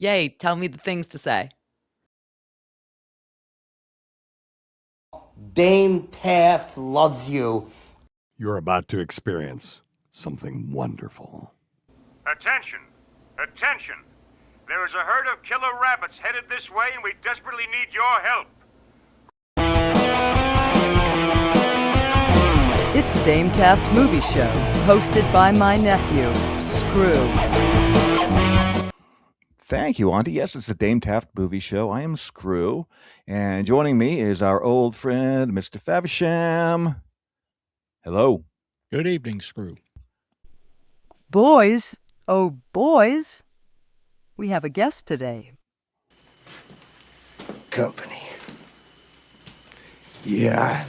Yay, tell me the things to say. Dame Taft loves you. You're about to experience something wonderful. Attention! Attention! There is a herd of killer rabbits headed this way, and we desperately need your help. It's the Dame Taft Movie Show, hosted by my nephew, Screww. Thank you, Auntie. Yes, it's the Dame Taft Movie Show. I am Screww, and joining me is our old friend, Mr. Faversham. Hello. Good evening, Screww. Boys, oh boys, we have a guest today. Company. Yeah,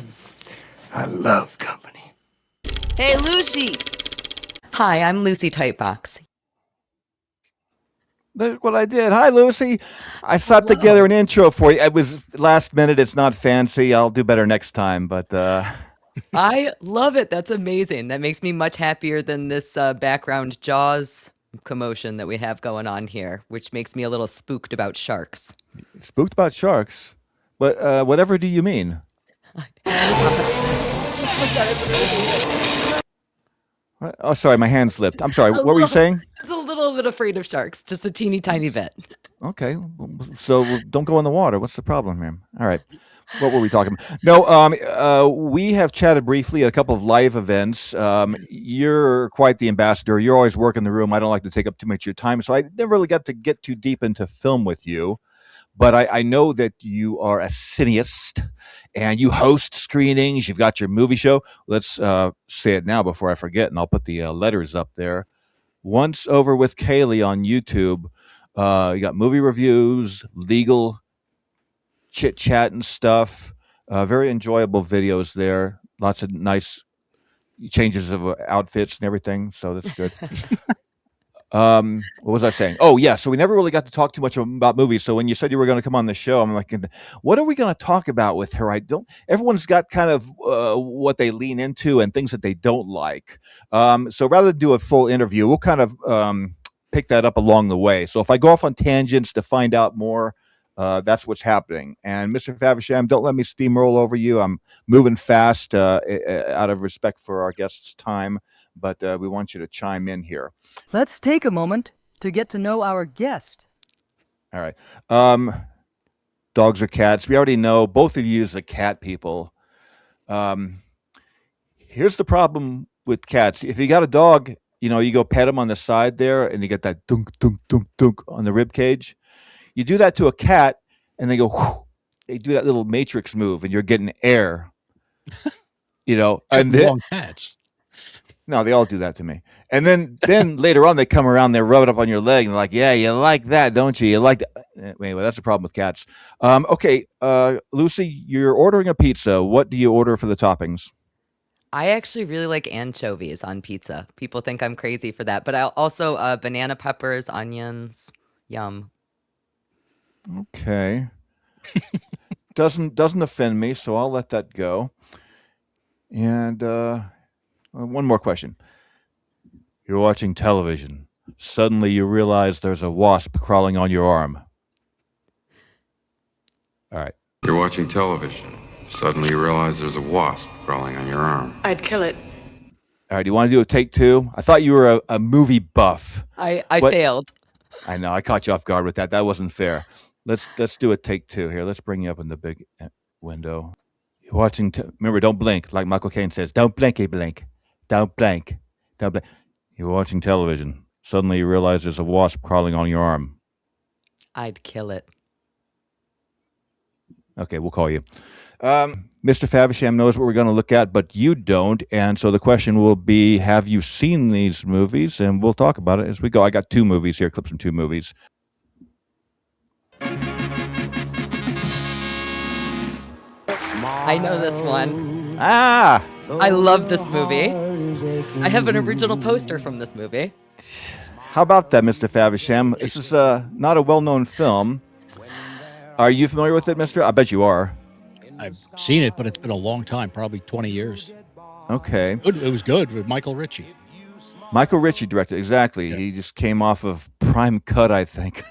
I love company. Hey, Lucy! Hi, I'm Lucy Tightbox. Look what I did. Hi, Lucy. I slapped together an intro for you. It was last minute. It's not fancy. I'll do better next time, but... I love it. That's amazing. That makes me much happier than this background Jaws commotion that we have going on here, which makes me a little spooked about sharks. Spooked about sharks? But whatever do you mean? Oh, sorry, my hand slipped. I'm sorry. What were you saying? Just a little bit afraid of sharks, just a teeny tiny bit. Okay, so don't go in the water. What's the problem here? All right. What were we talking about? No, we have chatted briefly at a couple of live events. You're quite the ambassador. You're always working the room. I don't like to take up too much of your time, so I never really got to get too deep into film with you. But I know that you are a cineaste and you host screenings. You've got your movie show. Let's say it now before I forget, and I'll put the letters up there. Once Over with Kaylee on YouTube. You got movie reviews, legal chit chat and stuff. Very enjoyable videos there. Lots of nice changes of outfits and everything. So that's good. What was I saying? Oh yeah. So we never really got to talk too much about movies. So when you said you were going to come on the show, I'm like, what are we going to talk about with her? Everyone's got kind of what they lean into and things that they don't like. So rather than do a full interview, we'll kind of pick that up along the way. So if I go off on tangents to find out more, that's what's happening. And Mr. Faversham, don't let me steamroll over you. I'm moving fast out of respect for our guest's time, but we want you to chime in here. Let's take a moment to get to know our guest. All right. Dogs or cats? We already know both of you as the cat people. Here's the problem with cats. If you got a dog, you go pet him on the side there and you get that dunk, dunk, dunk, dunk on the rib cage. You do that to a cat and they go, whoosh, they do that little Matrix move and you're getting air, and then long cats. No, they all do that to me. And then later on they come around, they rub it up on your leg and they're like, yeah, you like that, don't you? You like that. Anyway, that's the problem with cats. Okay. Lucy, you're ordering a pizza. What do you order for the toppings? I actually really like anchovies on pizza. People think I'm crazy for that, but I also banana peppers, onions, yum. Okay. Doesn't offend me, so I'll let that go. And one more question. You're watching television. Suddenly you realize there's a wasp crawling on your arm. All right. You're watching television. Suddenly you realize there's a wasp crawling on your arm. I'd kill it. All right, do you want to do a take two? I thought you were a movie buff. I failed. I know, I caught you off guard with that. That wasn't fair. Let's do a take two here. Let's bring you up in the big window. You're watching. Remember, don't blink. Like Michael Caine says, don't blinky blink. Don't blink. Don't blink. You're watching television. Suddenly you realize there's a wasp crawling on your arm. I'd kill it. Okay, we'll call you. Mr. Faversham knows what we're going to look at, but you don't. And so the question will be, have you seen these movies? And we'll talk about it as we go. I got 2 movies here, clips from 2 movies. I know this one. Ah! I love this movie. I have an original poster from this movie. How about that, Mr. Faversham? This is not a well-known film. Are you familiar with it, mister? I bet you are. I've seen it, but it's been a long time, probably 20 years. Okay. It was good with Michael Ritchie. Michael Ritchie directed, exactly. Yeah. He just came off of Prime Cut, I think.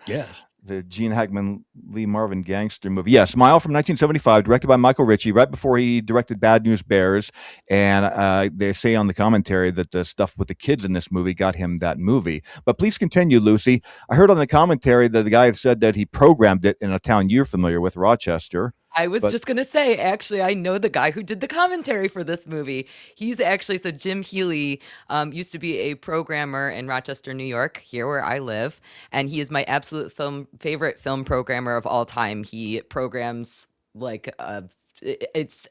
Yes. The Gene Hackman, Lee Marvin gangster movie. Yeah, Smile from 1975, directed by Michael Ritchie, right before he directed Bad News Bears. And they say on the commentary that the stuff with the kids in this movie got him that movie. But please continue, Lucy. I heard on the commentary that the guy said that he programmed it in a town you're familiar with, Rochester. I was just going to say, actually, I know the guy who did the commentary for this movie. He's actually, so Jim Healy used to be a programmer in Rochester, New York, here where I live. And he is my absolute favorite film programmer of all time. He programs like it's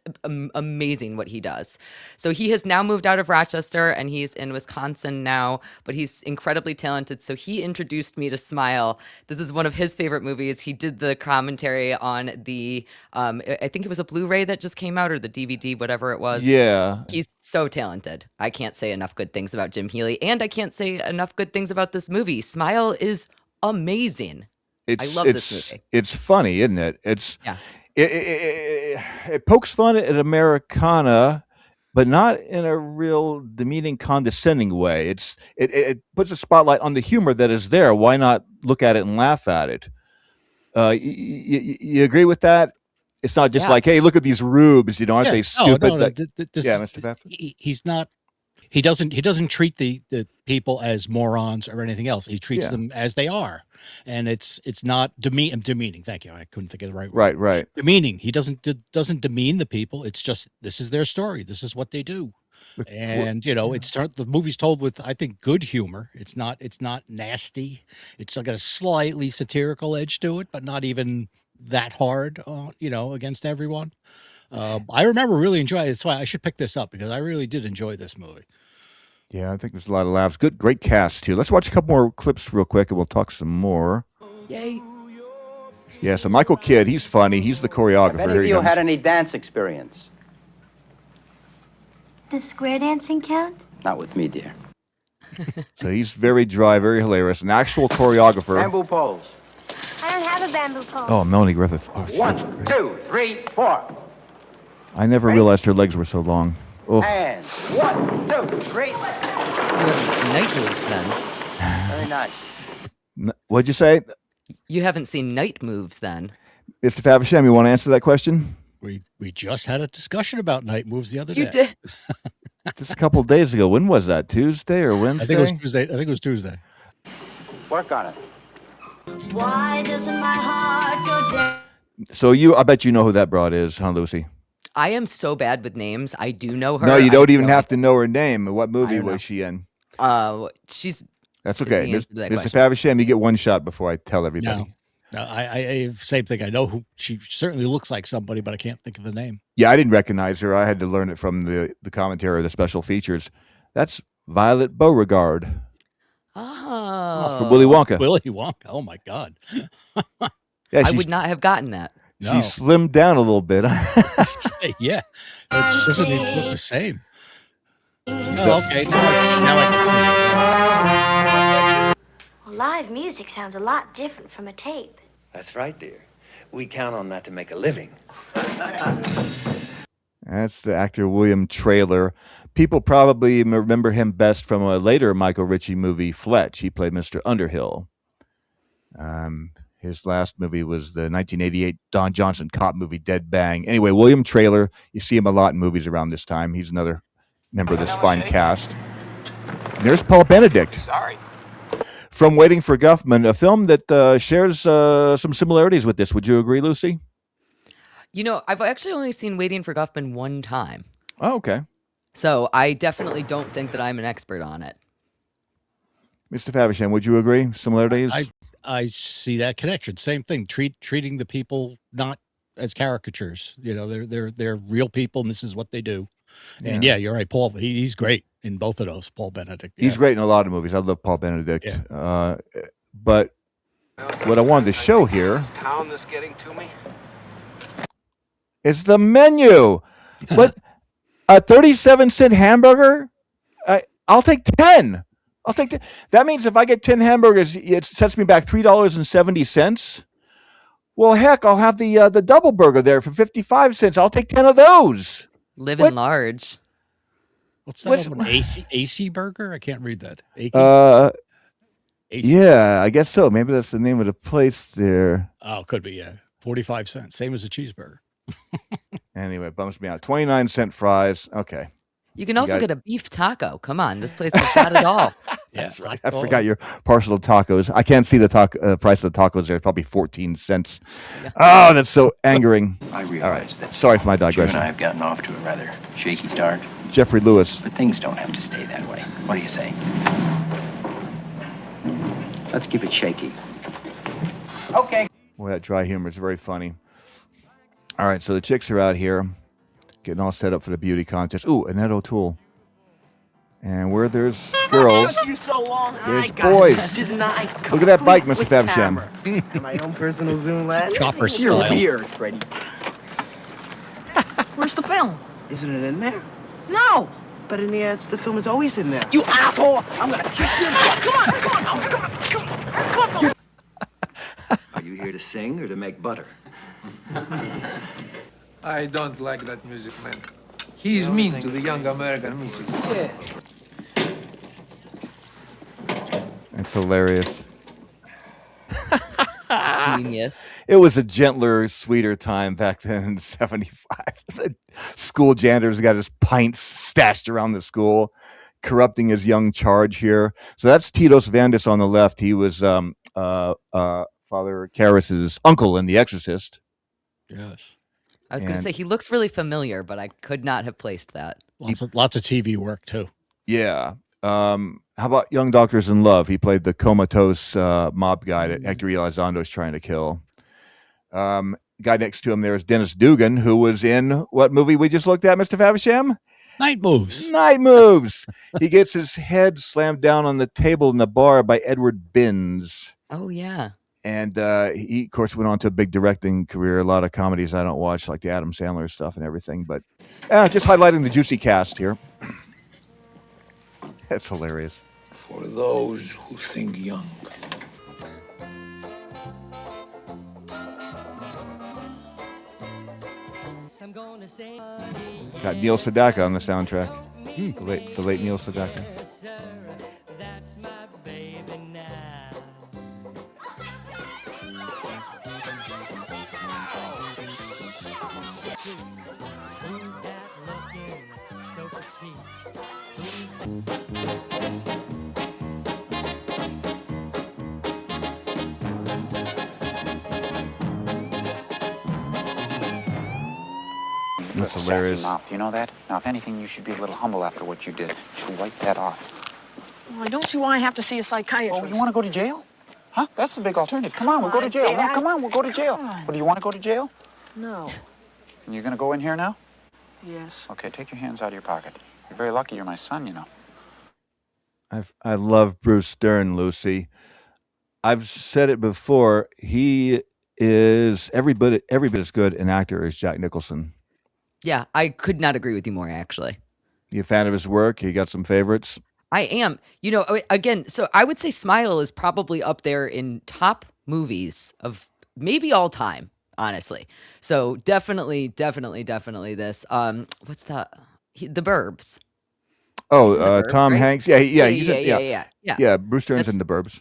amazing what he does. So he has now moved out of Rochester and he's in Wisconsin now, but he's incredibly talented. So he introduced me to Smile. This is one of his favorite movies. He did the commentary on the, I think it was a Blu-ray that just came out or the DVD, whatever it was. Yeah. He's so talented. I can't say enough good things about Jim Healy, and I can't say enough good things about this movie. Smile is amazing. I love this movie. It's funny, isn't it? It pokes fun at Americana, but not in a real demeaning, condescending way. It puts a spotlight on the humor that is there. Why not look at it and laugh at it? You agree with that? It's not just like, hey, look at these rubes, aren't they stupid? Mr. Pfeffer? He's not. He doesn't treat the people as morons or anything else. He treats them as they are, and it's not demeaning. Thank you. I couldn't think of the right word. Right. Demeaning. He doesn't demean the people. It's just this is their story. This is what they do, and the movie's told with, I think, good humor. It's not nasty. It's got a slightly satirical edge to it, but not even that hard. Against everyone. I remember really enjoying it. That's why I should pick this up, because I really did enjoy this movie. Yeah, I think there's a lot of laughs. Great cast too. Let's watch a couple more clips real quick and we'll talk some more. Yay. Yeah, so Michael Kidd, he's funny. He's the choreographer. Have any of you had any dance experience? Does square dancing count? Not with me, dear. So he's very dry, very hilarious. An actual choreographer. Bamboo poles. I don't have a bamboo pole. Oh, Melanie Griffith. Oh, 1, 2, 3, 4. I never realized her legs were so long. Oh. And 1, 2, 3. Night Moves then. Very nice. What'd you say? You haven't seen Night Moves then. Mr. Faversham, you want to answer that question? We just had a discussion about Night Moves the other day. You did. Just a couple of days ago. When was that? Tuesday or Wednesday? I think it was Tuesday. Work on it. Why doesn't my heart go down? So I bet you know who that broad is, huh, Lucy? I am so bad with names. I do know her. No, you don't even have to know her name. What movie was she in? She's. That's okay. Mr. Faversham, you get one shot before I tell everybody. No, I same thing. I know who she certainly looks like somebody, but I can't think of the name. Yeah, I didn't recognize her. I had to learn it from the commentary or the special features. That's Violet Beauregard. Oh. From Willy Wonka. Willy Wonka. Oh my God. Yeah, I would not have gotten that. No. She slimmed down a little bit. Yeah. It just doesn't even look the same. Okay. Now I can see it. Well, live music sounds a lot different from a tape. That's right, dear. We count on that to make a living. That's the actor William Traylor. People probably remember him best from a later Michael Ritchie movie, Fletch. He played Mr. Underhill. His last movie was the 1988 Don Johnson cop movie, Dead Bang. Anyway, William Traylor, you see him a lot in movies around this time. He's another member of this fine cast. And there's Paul Benedict. Sorry. From Waiting for Guffman, a film that shares some similarities with this. Would you agree, Lucy? I've actually only seen Waiting for Guffman one time. Oh, okay. So I definitely don't think that I'm an expert on it. Mr. Faversham, would you agree? Similarities? I see that connection. Same thing. Treating the people not as caricatures. They're real people, and this is what they do. And yeah, you're right, Paul. He's great in both of those. Paul Benedict. Yeah. He's great in a lot of movies. I love Paul Benedict. Yeah. But what I wanted to show here is town that's getting to me. It's the menu. What? A 37-cent hamburger? I'll take 10. I'll take 10. That means if I get 10 hamburgers, it sets me back $3.70. Well, heck, I'll have the double burger there for 55 cents. I'll take 10 of those. Living large. What's that? An AC burger? I can't read that. Yeah, I guess so. Maybe that's the name of the place there. Oh, could be, yeah. 45 cents, same as a cheeseburger. Anyway, it bums me out. 29-cent fries. Okay. You can also get a beef taco. Come on, this place has got it all. That's right. I forgot you're partial to tacos. I can't see the price of the tacos there. It's probably 14 cents. Yeah. Oh, that's so angering. I realize that. Sorry for my digression. You and I have gotten off to a rather shaky start. Jeffrey Lewis. But things don't have to stay that way. What do you say? Let's keep it shaky. Okay. Well, that dry humor is very funny. All right, so the chicks are out here getting all set up for the beauty contest. Ooh, Annette O'Toole. And where there's girls, there's boys. Look at that bike, Mr. Faversham. My own personal zoom lens. Chopper You're style. weird, Freddy. Where's the film? Isn't it in there? No. But in the ads, the film is always in there. You asshole! I'm gonna kick you. Come on. Are you here to sing or to make butter? I don't like that music, man. He's mean to the young American missus. Yeah. It's hilarious. Genius. It was a gentler, sweeter time back then in '75. The school janitor's got his pints stashed around the school, corrupting his young charge here. So that's Titos Vandis on the left. He was Father Karras's uncle in The Exorcist. Yes. I was going to say, he looks really familiar, but I could not have placed that. Lots of TV work, too. Yeah. How about Young Doctors in Love? He played the comatose mob guy that Hector Elizondo is trying to kill. Guy next to him there is Dennis Dugan, who was in what movie we just looked at, Mr. Faversham? Night Moves. Night Moves. He gets his head slammed down on the table in the bar by Edward Binns. Oh, yeah. And he, of course, went on to a big directing career. A lot of comedies I don't watch, like the Adam Sandler stuff and everything. But just highlighting the juicy cast here. That's hilarious. For those who think young. It's got Neil Sedaka on the soundtrack. The late Neil Sedaka. That's hilarious. Mouth, you know that? Now, if anything, you should be a little humble after what you did. You should wipe that off. Well, I don't see why I have to see a psychiatrist. Oh, you want to go to jail? Huh? That's the big alternative. Come on, we'll go to jail. No, come on, we'll go to jail. Well, do you want to go to jail? No. And you're going to go in here now? Yes. Okay, take your hands out of your pocket. You're very lucky you're my son, you know. I love Bruce Stern, Lucy. I've said it before. He is every bit as good an actor as Jack Nicholson. Yeah, I could not agree with you more, actually. You a fan of his work? You got some favorites? I am. You know, again, so I would say Smile is probably up there in top movies of maybe all time, honestly. So definitely this. What's the Burbs? Oh, Burbs, Tom right? Hanks. Yeah. Bruce Stern's in The Burbs.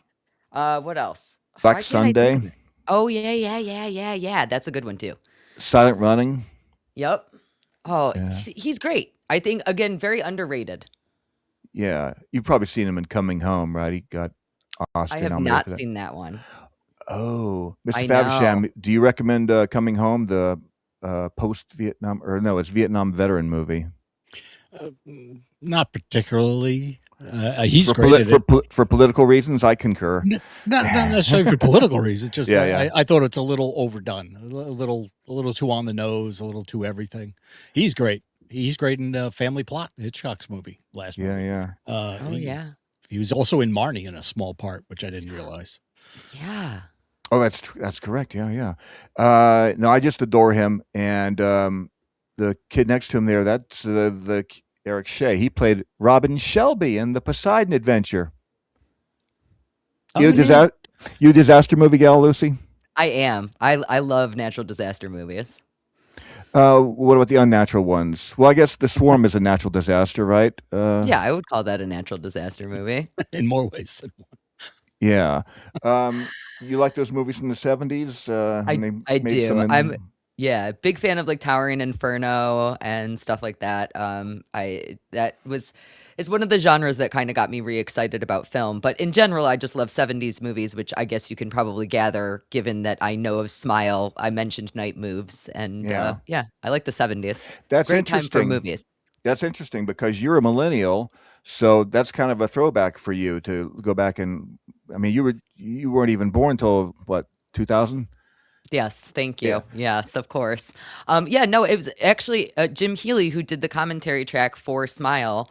What else? Black Sunday. Oh yeah. That's a good one too. Silent Running. Yep. Oh, Yeah. he's great. I think, again, very underrated. Yeah, you've probably seen him in Coming Home, right? He got Oscar I have nominated not for that. seen that one. Oh, Mr. I Faversham, know. do you recommend Coming Home, the post-Vietnam, or no, it's Vietnam veteran movie? Not particularly. He's for great at it. For political reasons, I concur. Not necessarily for political reasons. Just Yeah. I thought it's a little overdone, a little too on the nose, a little too everything. He's great. He's great in Family Plot, Hitchcock's movie last movie. Yeah. Yeah. He was also in Marnie in a small part, which I didn't realize. Yeah. Oh, that's correct. Yeah. No, I just adore him, and the kid next to him there, that's the Eric Shea. He played Robin Shelby in the Poseidon Adventure. You a disaster movie gal, Lucy? I am. I love natural disaster movies. What about the unnatural ones? Well, I guess The Swarm is a natural disaster, right? Yeah, I would call that a natural disaster movie. In more ways than one. Yeah. You like those movies from the 70s? They I made some do. Yeah, big fan of like Towering Inferno and stuff like that. It's one of the genres that kind of got me re-excited about film. But in general, I just love 70s movies, which I guess you can probably gather given that I know of Smile. I mentioned Night Moves, and Yeah. yeah, I like the 70s. That's Great time for interesting. movies. That's interesting because you're a millennial, so that's kind of a throwback for you to go back and. I mean, you weren't even born until what, 2000? Yes, thank Yeah. you. Yes, of course. Yeah, no, it was actually Jim Healy who did the commentary track for Smile.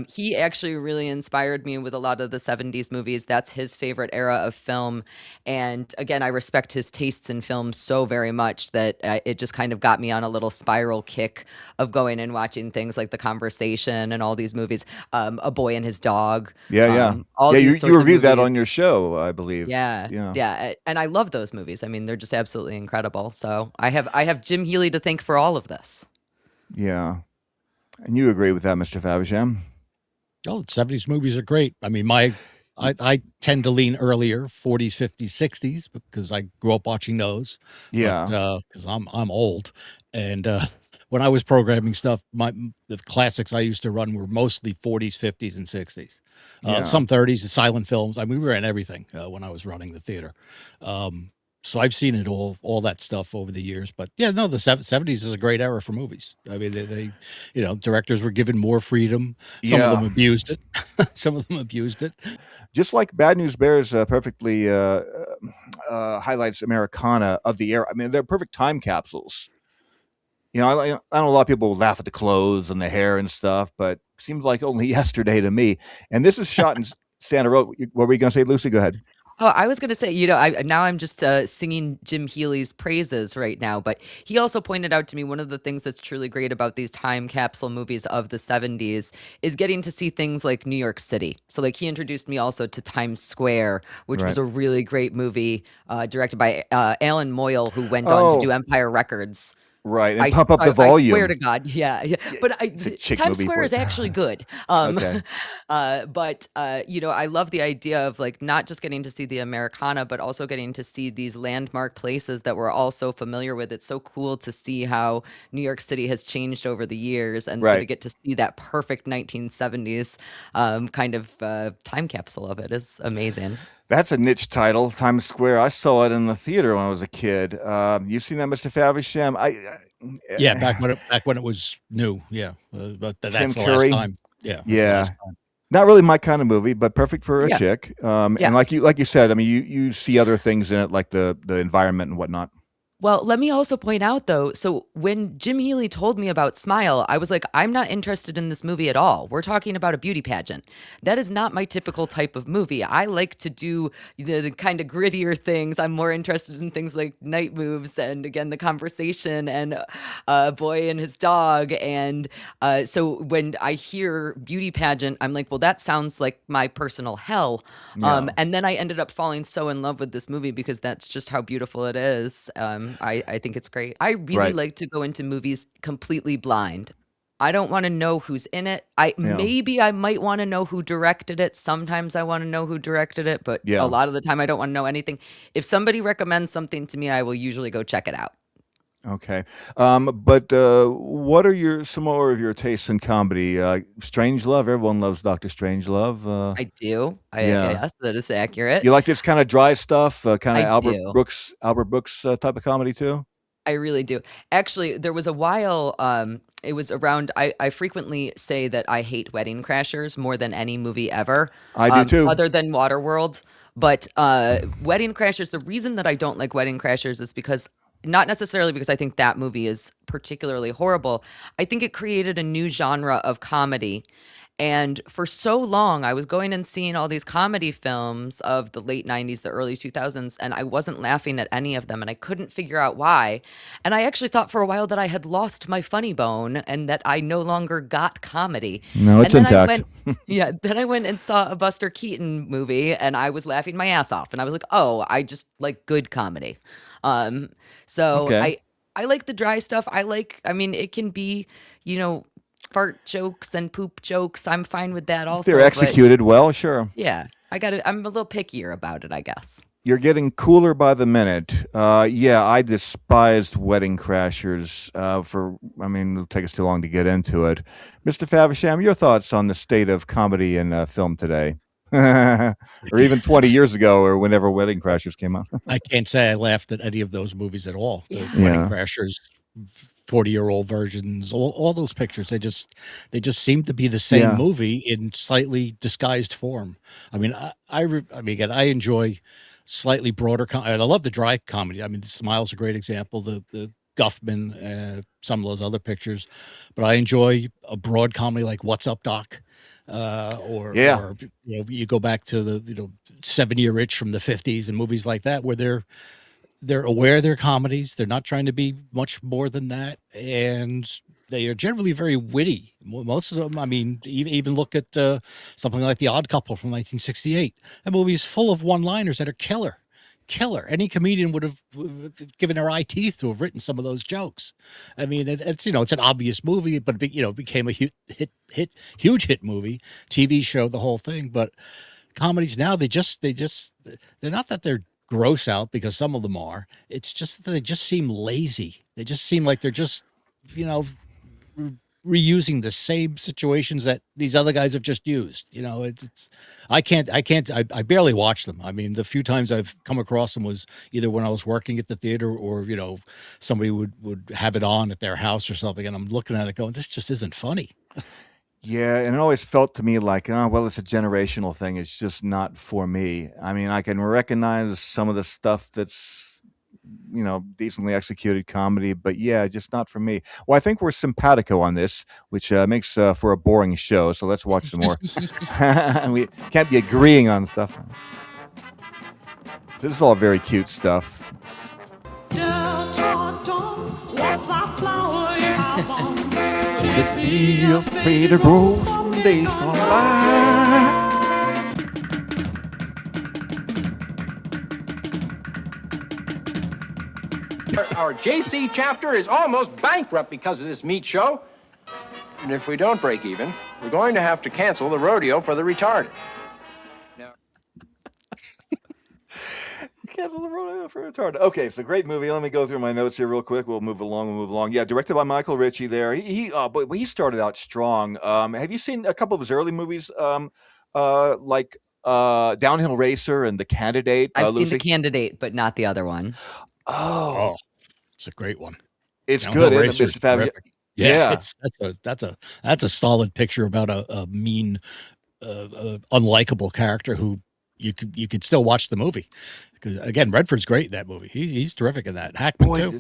He actually really inspired me with a lot of the 70s movies. That's his favorite era of film. And again, I respect his tastes in film so very much that it just kind of got me on a little spiral kick of going and watching things like The Conversation and all these movies, A Boy and His Dog. Yeah. All Yeah, these you sorts of reviewed that movies. on your show, I believe. Yeah, Yeah. yeah, and I love those movies. I mean, they're just absolutely incredible. So I have Jim Healy to thank for all of this. Yeah. And you agree with that, Mr. Faversham? Oh, the 70s movies are great. I mean, I tend to lean earlier, 40s, 50s, 60s, because I grew up watching those. Yeah. Because I'm old, and when I was programming stuff, the classics I used to run were mostly 40s, 50s, and 60s. Yeah. Some 30s, and silent films. I mean, we ran everything when I was running the theater. So I've seen it all that stuff over the years. But yeah, no, the 70s is a great era for movies. I mean, they directors were given more freedom. Some of them abused it. Some of them abused it. Just like Bad News Bears perfectly highlights Americana of the era. I mean, they're perfect time capsules. You know, I know a lot of people laugh at the clothes and the hair and stuff, but seems like only yesterday to me. And this is shot in Santa Rosa. What were you going to say, Lucy? Go ahead. Oh, I was going to say, I'm just singing Jim Healy's praises right now, but he also pointed out to me one of the things that's truly great about these time capsule movies of the 70s is getting to see things like New York City. So like he introduced me also to Times Square, which was a really great movie directed by Alan Moyle, who went on to do Empire Records. Right, and pump up the volume. I swear to God, yeah. But Times Square is actually good. Okay. But I love the idea of like not just getting to see the Americana, but also getting to see these landmark places that we're all so familiar with. It's so cool to see how New York City has changed over the years, and so to get to see that perfect 1970s kind of time capsule of it is amazing. That's a niche title, Times Square. I saw it in the theater when I was a kid. You seen that, Mr. Faversham? Yeah, back when it was new. Yeah, but that's the Curry. last time. Yeah, Yeah. the last time. Not really my kind of movie, but perfect for a chick. And Yeah. like you said, I mean, you see other things in it, like the environment and whatnot. Well, let me also point out, though, so when Jim Healy told me about Smile, I was like, I'm not interested in this movie at all. We're talking about a beauty pageant. That is not my typical type of movie. I like to do the kind of grittier things. I'm more interested in things like Night Moves and, again, The Conversation and A Boy and His Dog. And so when I hear beauty pageant, I'm like, well, that sounds like my personal hell. Yeah. And then I ended up falling so in love with this movie because that's just how beautiful it is. I think it's great. I really like to go into movies completely blind. I don't want to know who's in it. Maybe I might want to know who directed it. Sometimes I want to know who directed it, but a lot of the time I don't want to know anything. If somebody recommends something to me, I will usually go check it out. Okay. But what are some more of your tastes in comedy? Strangelove. Everyone loves Dr. Strangelove. I do. Yes, that is accurate. You like this kind of dry stuff, kind of I Albert do. Brooks type of comedy too? I really do. Actually, there was a while, it was around, I frequently say that I hate Wedding Crashers more than any movie ever. I do too. Other than Waterworld. But Wedding Crashers, the reason that I don't like Wedding Crashers is because, not necessarily because I think that movie is particularly horrible. I think it created a new genre of comedy. And for so long, I was going and seeing all these comedy films of the late 90s, the early 2000s, and I wasn't laughing at any of them, and I couldn't figure out why. And I actually thought for a while that I had lost my funny bone and that I no longer got comedy. No, it's and then intact. then I went and saw a Buster Keaton movie, and I was laughing my ass off. And I was like, oh, I just like good comedy. So Okay. I like the dry stuff. I mean, it can be, fart jokes and poop jokes. I'm fine with that also. They're executed well, sure. Yeah. I'm a little pickier about it, I guess. You're getting cooler by the minute. Yeah, I despised Wedding Crashers. It'll take us too long to get into it. Mr. Faversham, your thoughts on the state of comedy in film today, or even 20 years ago, or whenever Wedding Crashers came out? I can't say I laughed at any of those movies at all. The Yeah. Wedding Crashers, 40-year-old versions, all those pictures, they just seem to be the same Yeah. movie in slightly disguised form. I mean, again, I enjoy slightly broader I love the dry comedy. I mean, the Smile's a great example. The Guffman, some of those other pictures, but I enjoy a broad comedy like What's Up, Doc? Or you go back to the 7-Year Itch from the 50s and movies like that, where they're aware they're comedies. They're not trying to be much more than that, and they are generally very witty. Most of them, I mean, even look at something like The Odd Couple from 1968. That movie is full of one-liners that are killer. Any comedian would have given their eye teeth to have written some of those jokes. I mean, it's it's an obvious movie, but it became a huge hit movie, TV show, the whole thing. But comedies now, they're not that they're gross out, because some of them are. It's just that they just seem lazy. They just seem like they're just reusing the same situations that these other guys have just used. I barely watch them. I mean, the few times I've come across them was either when I was working at the theater, or somebody would have it on at their house or something, and I'm looking at it going, this just isn't funny. Yeah, and it always felt to me like, it's a generational thing. It's just not for me. I mean, I can recognize some of the stuff that's, decently executed comedy, but yeah, just not for me. Well, I think we're simpatico on this, which makes for a boring show. So let's watch some more. We can't be agreeing on stuff. So this is all very cute stuff. Would it be a faded rose from days gone by? Our JC chapter is almost bankrupt because of this meat show. And if we don't break even, we're going to have to cancel the rodeo for the retarded. Cancel the rodeo for retarded. Okay, so great movie. Let me go through my notes here real quick. We'll move along. Yeah, directed by Michael Ritchie there. He started out strong. Have you seen a couple of his early movies, like Downhill Racer and The Candidate? I've Lucy? seen The Candidate, but not the other one. Oh, it's a great one. It's good, isn't it, Mr. Faversham? Yeah. That's a solid picture about a mean, unlikable character who you could still watch the movie. Because again, Redford's great in that movie. He's terrific in that. Hackman too.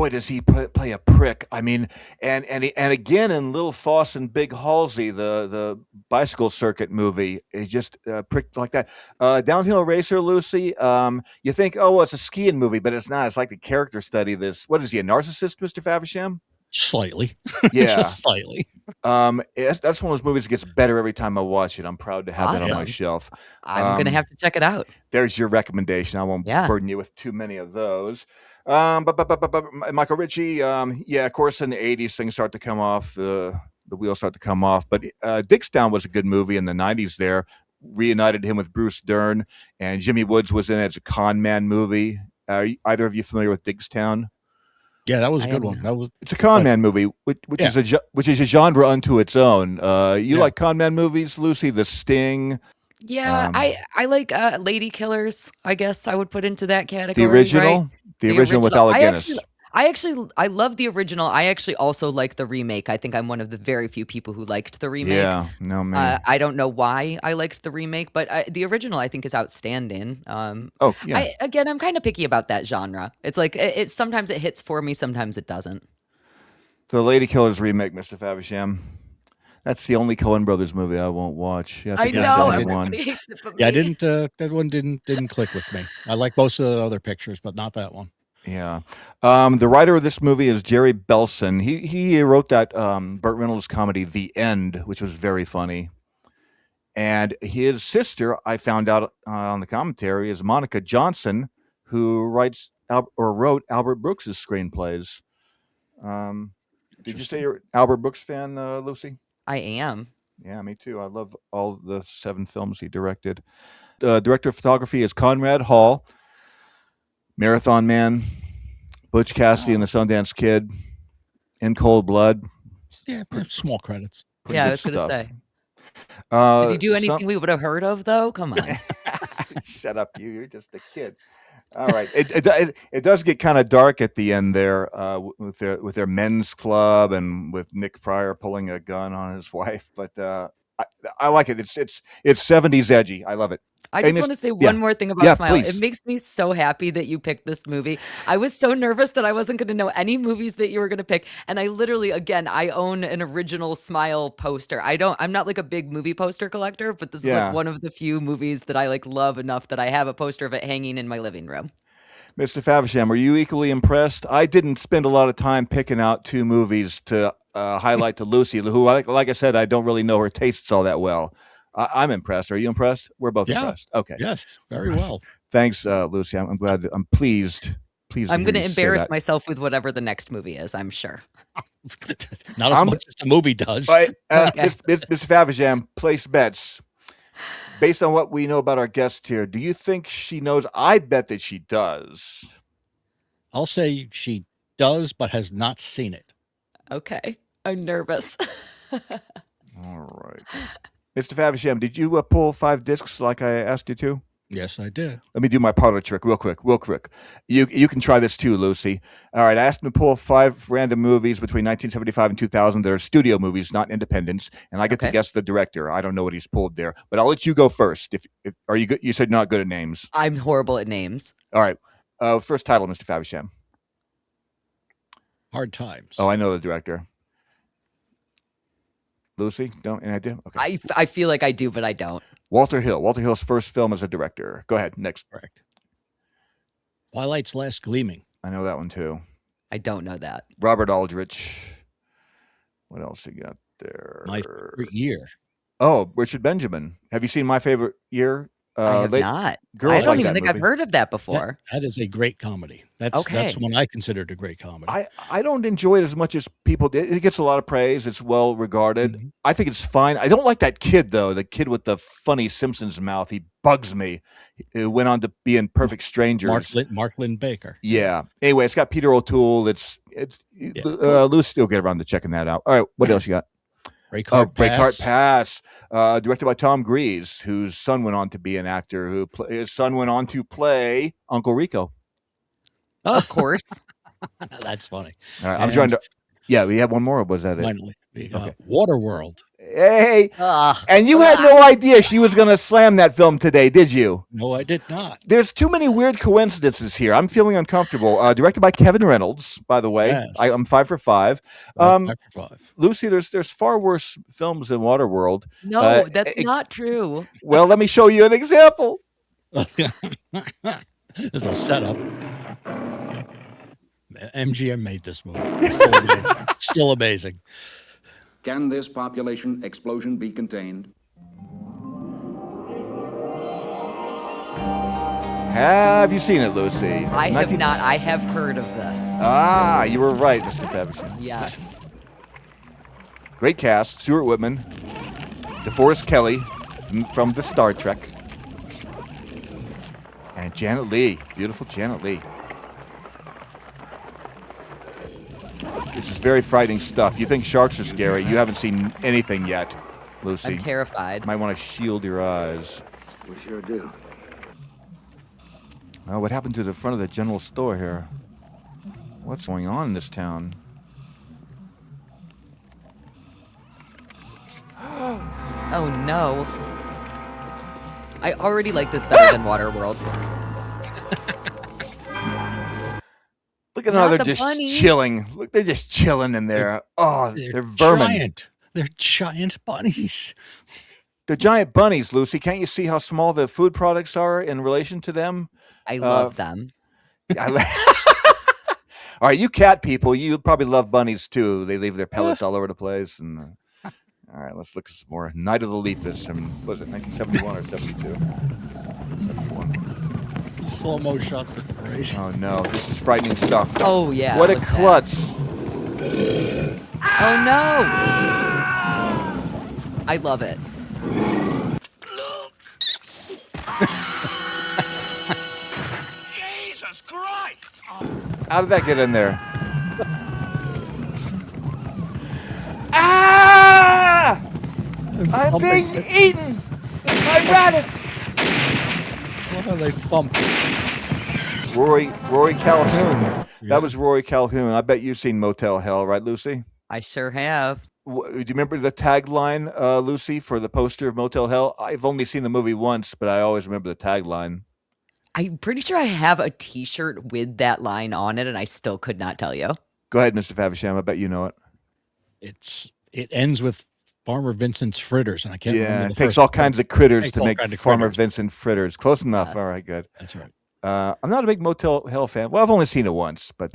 Does he play a prick? I mean, and again in Little Foss and Big Halsey, the bicycle circuit movie, he just pricked like that. Downhill Racer, Lucy. You think, it's a skiing movie, but it's not. It's like the character study. What is he, a narcissist, Mr. Faversham? Slightly. Yeah. Just slightly. That's one of those movies that gets better every time I watch it. I'm proud to have that on my shelf. I'm going to have to check it out. There's your recommendation. I won't burden you with too many of those. But Michael Ritchie, of course, in the 80s, things start to come off. The wheels start to come off. But Dickstown was a good movie in the 90s there. Reunited him with Bruce Dern. And Jimmy Woods was in it as a con man movie. Are either of you familiar with Dickstown? Yeah, that was a good one. It's a con man movie, which is a genre unto its own. You like con man movies, Lucy? The Sting. Yeah, I like Lady Killers. I guess I would put into that category. The original, right? the original with Alec Guinness. I love the original. I actually also like the remake. I think I'm one of the very few people who liked the remake. Yeah, no man. I don't know why I liked the remake, but the original I think is outstanding. I'm kind of picky about that genre. It's like it sometimes it hits for me, sometimes it doesn't. The Lady Killers remake, Mr. Faversham. That's the only Coen Brothers movie I won't watch. I know everybody hates it but me. Yeah, I didn't. That one didn't click with me. I like most of the other pictures, but not that one. Yeah. The writer of this movie is Jerry Belson. He wrote that Burt Reynolds comedy, The End, which was very funny. And his sister, I found out on the commentary, is Monica Johnson, who wrote Albert Brooks's screenplays. Did you say you're an Albert Brooks fan, Lucy? I am. Yeah, me too. I love all the 7 films he directed. director of photography is Conrad Hall. Marathon Man, Butch Cassidy and the Sundance Kid, In Cold Blood. Yeah, small credits. Yeah, I was going to say. Did he do anything we would have heard of, though? Come on. Shut up, you. You're just a kid. All right. It does get kind of dark at the end there with their men's club and with Nick Pryor pulling a gun on his wife. But I like it. It's 70s edgy. I love it. I just want to say one more thing about Smile. Please. It makes me so happy that you picked this movie. I was so nervous that I wasn't going to know any movies that you were going to pick. And I literally, again, I own an original Smile poster. I'm not like a big movie poster collector, but this is like one of the few movies that I like love enough that I have a poster of it hanging in my living room. Mr. Faversham, are you equally impressed? I didn't spend a lot of time picking out two movies to highlight to Lucy, who, like I said, I don't really know her tastes all that well. I'm impressed. Are you impressed? We're both impressed. Okay. Yes, very well. Thanks, Lucy. I'm glad. I'm pleased. I'm going to embarrass myself with whatever the next movie is, I'm sure. Not as much as the movie does. Mr. Faversham, place bets. Based on what we know about our guest here, do you think she knows? I bet that she does. I'll say she does, but has not seen it. Okay. I'm nervous. All right. Mr. Faversham, did you pull 5 discs like I asked you to? Yes, I did. Let me do my parlor trick real quick. You can try this too, Lucy. All right, I asked him to pull 5 random movies between 1975 and 2000. They're studio movies, not independents, and I get to guess the director. I don't know what he's pulled there, but I'll let you go first. If are you good? You said you're not good at names. I'm horrible at names. All right. First title, Mr. Faversham. Hard Times. Oh, I know the director. Lucy, don't any idea? Okay. I feel like I do, but I don't. Walter Hill. Walter Hill's first film as a director. Go ahead. Next. Correct. Twilight's Last Gleaming. I know that one too. I don't know that. Robert Aldrich. What else you got there? My Favorite Year. Oh, Richard Benjamin. Have you seen My Favorite Year? I have not. Girls I don't like even that think movie. I've heard of that before. That is a great comedy. That's one I considered a great comedy. I don't enjoy it as much as people did. It gets a lot of praise. It's well regarded. Mm-hmm. I think it's fine. I don't like that kid though. The kid with the funny Simpsons mouth. He bugs me. It went on to be in Perfect Strangers. Mark Lynn Baker. Yeah. Anyway, it's got Peter O'Toole. Lucy will get around to checking that out. All right. What else you got? Breakheart Pass, directed by Tom Grease, whose son went on to be an actor. His son went on to play Uncle Rico. Of course. That's funny. All right, I'm trying to. Yeah, we have one more. Or was that it? Finally, Waterworld. Hey, and you had no idea she was going to slam that film today, did you? No, I did not. There's too many weird coincidences here. I'm feeling uncomfortable. Directed by Kevin Reynolds, by the way. Yes. I'm 5 for 5. 5 for 5. Lucy, there's far worse films than Waterworld. No, that's not true. Well, let me show you an example. There's a setup. MGM made this movie. Still amazing. Can this population explosion be contained? Have you seen it, Lucy? I have not. I have heard of this. Ah, you were right, Mr. Faversham. Yes. Great cast. Stuart Whitman, DeForest Kelly from the Star Trek, and Janet Leigh. Beautiful Janet Leigh. This is very frightening stuff. You think sharks are scary. You haven't seen anything yet, Lucy. I'm terrified. Might want to shield your eyes. We sure do. Oh, what happened to the front of the general store here? What's going on in this town? Oh, no. I already like this better than Waterworld. Look at how they're just chilling. Look, they're just chilling in there. They're vermin. Giant. They're giant bunnies. They're giant bunnies, Lucy. Can't you see how small the food products are in relation to them? I love them. All right, you cat people, you probably love bunnies too. They leave their pellets all over the place. And all right, let's look at some more. Night of the Lepus. I mean, was it 1971 or 72? 71. Slow-mo shot for the parade. Oh no, this is frightening stuff. Oh yeah. What a klutz. Oh no. I love it. How did that get in there? Ah! I'm being eaten by rabbits. What are they thumping? Rory Calhoun. Yeah. That was Rory Calhoun. I bet you've seen Motel Hell, right, Lucy? I sure have. Do you remember the tagline, Lucy, for the poster of Motel Hell? I've only seen the movie once, but I always remember the tagline. I'm pretty sure I have a T-shirt with that line on it, and I still could not tell you. Go ahead, Mr. Faversham. I bet you know it. It ends with Farmer Vincent's fritters, and I can't remember. Yeah, it takes all kinds of critters to make Farmer critters. Vincent fritters. Close enough. All right, good. That's right. I'm not a big Motel Hell fan. Well, I've only seen it once, but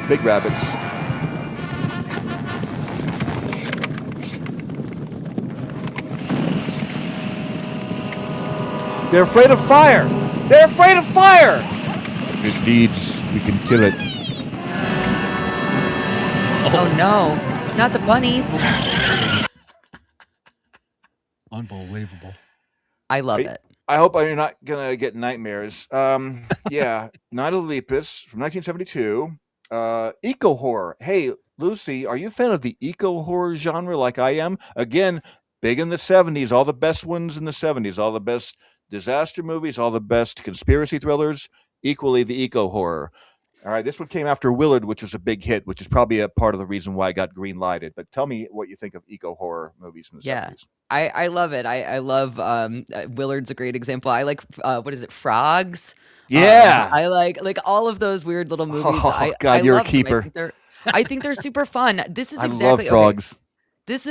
big rabbits. They're afraid of fire. They're afraid of fire. It needs. We can kill it. Oh no, not the bunnies. Unbelievable. I love it. I hope you're not gonna get nightmares. Yeah, Night of Lepus from 1972. Eco horror. Hey, Lucy, are you a fan of the eco horror genre like I am? Again, big in the 70s. All the best ones in the 70s. All the best disaster movies. All the best conspiracy thrillers. Equally, the eco horror. All right, this one came after Willard, which was a big hit, which is probably a part of the reason why I got green lighted. But tell me what you think of eco horror movies in the 70s. I love it. I love Willard's a great example. I like what is it, Frogs? Yeah, I like all of those weird little movies. Oh God, you're a keeper. I think they're super fun. This is I exactly love Frogs. Okay. This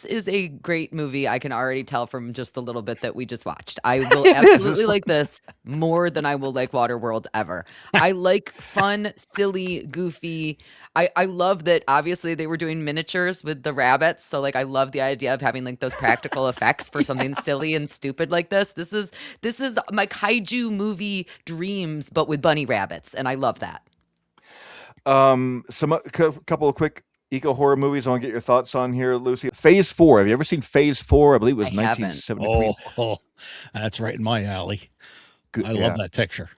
is a great movie. I can already tell from just the little bit that we just watched. I will absolutely like this more than I will like Waterworld ever. I like fun, silly, goofy. I love that obviously they were doing miniatures with the rabbits. So like I love the idea of having like those practical effects for something silly and stupid like this. This is my kaiju movie dreams, but with bunny rabbits, and I love that. Couple of quick eco horror movies I want to get your thoughts on here, Lucy. Phase 4. Have you ever seen Phase 4? I believe it was 1973. Oh, that's right in my alley. Good, I love that picture.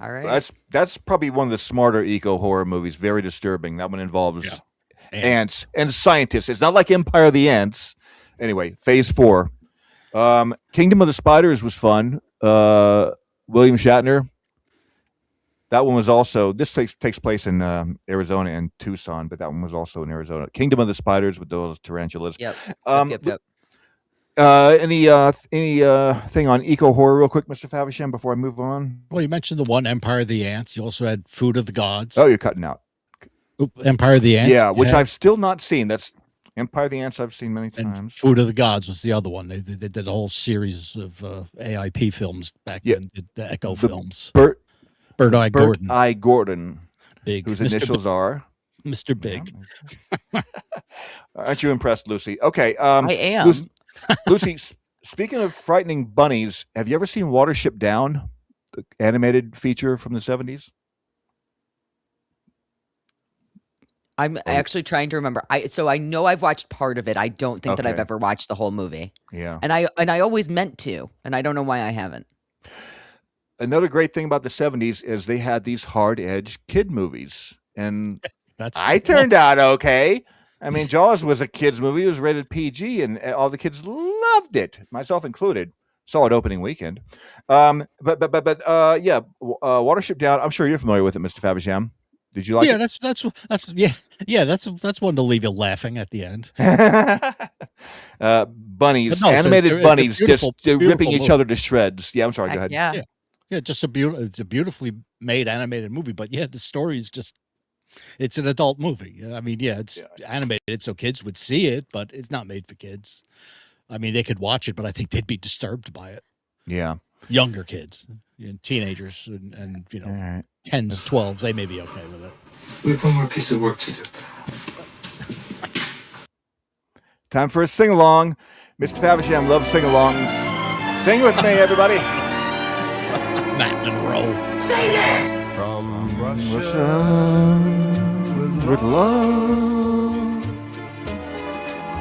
All right. That's probably one of the smarter eco horror movies. Very disturbing. That one involves ants and scientists. It's not like Empire of the Ants. Anyway, Phase 4. Kingdom of the Spiders was fun. William Shatner. That one was also, this takes place in Arizona and Tucson, but that one was also in Arizona. Kingdom of the Spiders with those tarantulas. Yep. Any thing on eco horror real quick, Mr. Faversham, before I move on? Well, you mentioned the one, Empire of the Ants. You also had Food of the Gods. Oh, you're cutting out. Empire of the Ants. Yeah, which I've still not seen. That's Empire of the Ants I've seen many times. And Food of the Gods was the other one. They did a whole series of AIP films back then, the Echo films. Bird-Eye Gordon. Big. Whose initials are? Mr. Big. Aren't you impressed, Lucy? Okay. I am. Lucy, speaking of frightening bunnies, have you ever seen Watership Down, the animated feature from the 70s? I'm actually trying to remember. So I know I've watched part of it. I don't think that I've ever watched the whole movie. Yeah. And I always meant to, and I don't know why I haven't. Another great thing about the 70s is they had these hard-edged kid movies. And I turned out okay. I mean, Jaws was a kid's movie. It was rated PG, and all the kids loved it, myself included. Saw it opening weekend. Watership Down. I'm sure you're familiar with it, Mr. Faversham. Did you like it? That's one to leave you laughing at the end. Bunnies, animated bunnies, just ripping each other to shreds. Yeah, I'm sorry. Go ahead. Yeah. Yeah, just it's a beautifully made animated movie, but the story is it's an adult movie. I mean, it's animated so kids would see it, but it's not made for kids. I mean, they could watch it, but I think they'd be disturbed by it. Yeah. Younger kids, teenagers, and 10s, 12s, they may be okay with it. We have one more piece of work to do. Time for a sing-along. Mr. Faversham loves sing-alongs. Sing with me, everybody. Matt Monroe. Sing it! From Russia with love,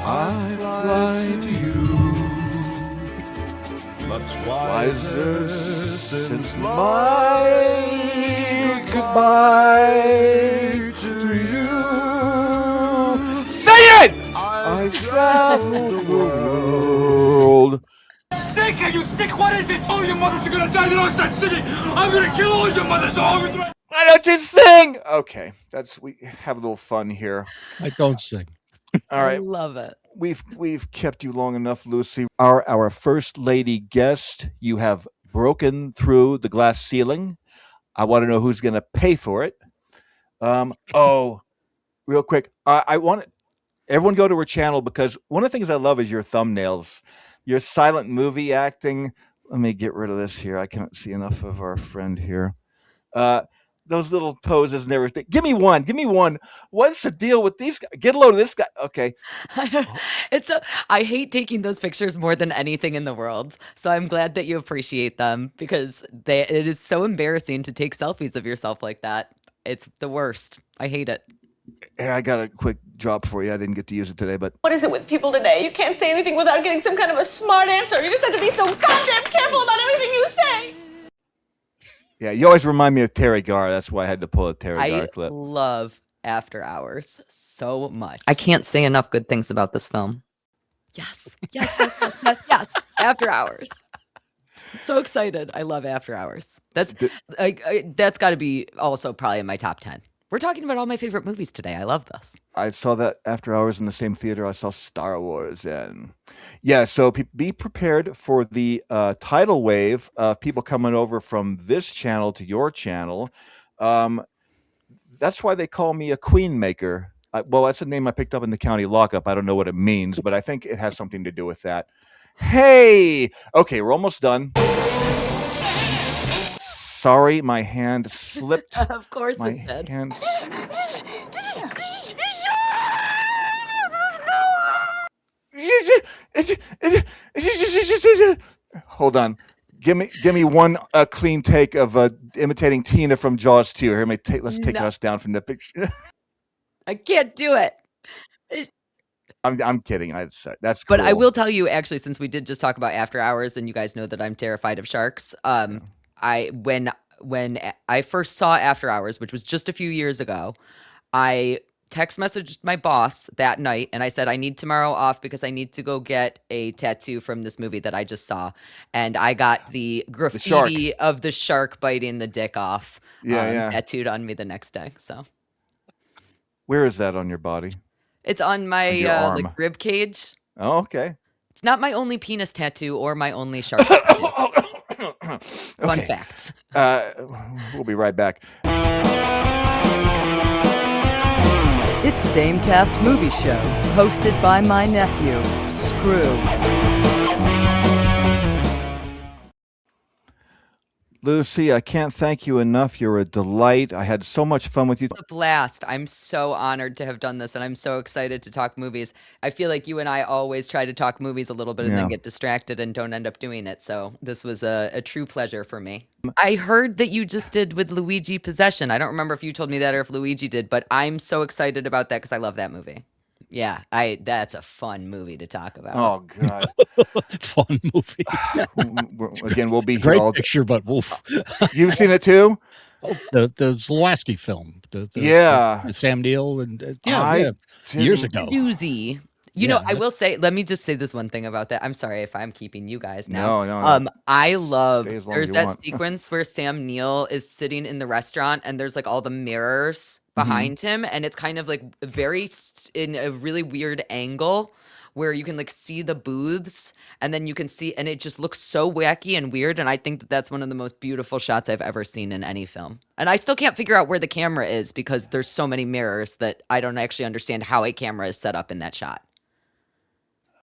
I fly to you, much wiser since my goodbye to you. Say it! I traveled the world. Sick? Are you sick? What is it? All your mothers are gonna die. They don't start singing. I'm gonna kill all your mothers. Why don't you sing? Okay, we have a little fun here. I don't sing. All right, I love it. we've kept you long enough, Lucy. Our first lady guest. You have broken through the glass ceiling. I want to know who's going to pay for it. Oh, real quick, I want everyone go to her channel because one of the things I love is your thumbnails, your silent movie acting. Let me get rid of this here. I can't see enough of our friend here. Those little poses and everything. Give me one. What's the deal with these guys? Get a load of this guy. Okay. I hate taking those pictures more than anything in the world. So I'm glad that you appreciate them because it is so embarrassing to take selfies of yourself like that. It's the worst. I hate it. Hey, I got a quick job for you. I didn't get to use it today, but What is it with people today? You can't say anything without getting some kind of a smart answer. You just have to be so goddamn careful about everything you say. yeah, you always remind me of Terry Garr. That's why I had to pull a Terry Garr I clip. love After Hours so much. I can't say enough good things about this film. Yes. After Hours. So excited. I love After Hours. That's got to be also probably in my top 10. We're talking about all my favorite movies today. I love this. I saw that After Hours in the same theater I saw Star Wars in. Yeah, so be prepared for the tidal wave of people coming over from this channel to your channel. That's why they call me a queen maker. Well, that's a name I picked up in the county lockup. I don't know what it means, but I think it has something to do with that. Hey! Okay, we're almost done. Sorry, my hand slipped. Of course My it did. hand. Hold on. Give me one clean take of imitating Tina from Jaws 2. Here, let's take No. us down from the picture. I can't do it. I'm kidding. That's But I cruel. will tell you, actually, since we did just talk about After Hours, and you guys know that I'm terrified of sharks. When I first saw After Hours, which was just a few years ago, I text messaged my boss that night, and I said I need tomorrow off because I need to go get a tattoo from this movie that I just saw, and I got the graffiti of the shark biting the dick off tattooed on me the next day. So Where is that on your body? it's on my your arm. like rib cage. Oh, okay. It's not my only penis tattoo or my only shark tattoo. Fun Okay. facts. We'll be right back. It's the Dame Taft Movie Show, hosted by my nephew, Screww. Lucy, I can't thank you enough. You're a delight. I had so much fun with you. A blast. I'm so honored to have done this, and I'm so excited to talk movies. I feel like you and I always try to talk movies a little bit and then Yeah. get distracted and don't end up doing it. So this was a true pleasure for me. I heard that you just did with Luigi Possession. I don't remember if you told me that or if Luigi did, but I'm so excited about that because I love that movie. Yeah, that's a fun movie to talk about. Oh God, Fun movie. Again, we'll be here Great all day. picture, but woof. You've seen it too? Oh, the Zlowski film. Yeah. The Sam Neill and I years didn't- ago. Doozy. You know, I will say, let me just say this one thing about that. I'm sorry if I'm keeping you guys now. No. I love, Stay as long there's as you that want. sequence where Sam Neill is sitting in the restaurant and there's like all the mirrors behind him. And it's kind of like in a really weird angle where you can like see the booths and then you can see, and it just looks so wacky and weird. And I think that that's one of the most beautiful shots I've ever seen in any film. And I still can't figure out where the camera is because there's so many mirrors that I don't actually understand how a camera is set up in that shot.